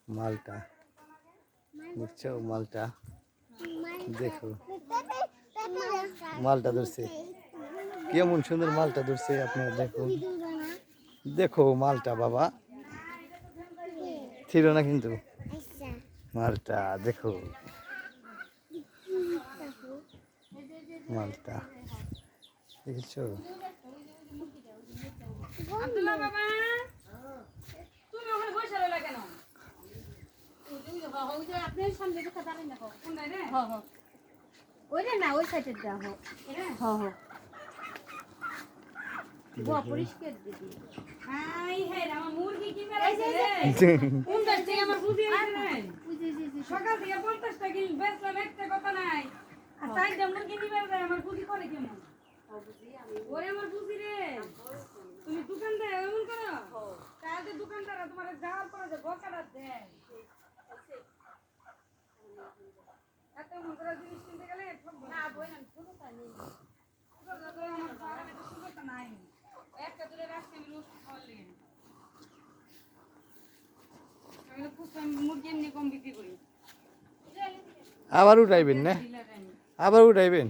মালটা বুঝছো মালটা দেখো মালটা ধরছে কেমন সুন্দর মালটা ধরছে আপনারা দেখো দেখো মালটা বাবা ছিল না কিন্তু মালটা দেখো মালটা দেখছো আব্দুল্লাহ বাবা তুমি ওখানে বসে রইলা কেন? ওই যে আপনার সামনে দেখা দাঁড়াই না কোন রে? হ্যাঁ হ্যাঁ ওই রে না ওই সাইডে যা হো হ্যাঁ হ্যাঁ বুয়া পরিষ্কার দিদি হাই হে আমার মুরগি কি মেরেছে রে কোন দেশ থেকে আমার বুদ্ধি আইছে নাই সকাল থেকে 50 টাকা বেচলাম একটা কথা নাই আর সাইডে মুরগি নিবে রে আমার বুদ্ধি করে কেমন ওরে আমার বুদ্ধি রে তুমি দোকানদার এমন করো কাজে দোকানদার তোমার যাওয়ার পরে যে বকাটা দেয় এত মজা জিনিস কিনতে গেলে না বই না ছোটটা নেই ছোটটা আমার বাড়িতে ছোটটা নাই একটা দূরে রাস্তা আমি রোজ খাওয়ার লেগে আমি তো খুব মুরগি এমনি কম বিক্রি করি আবার উঠাইবেন না আবার উঠাইবেন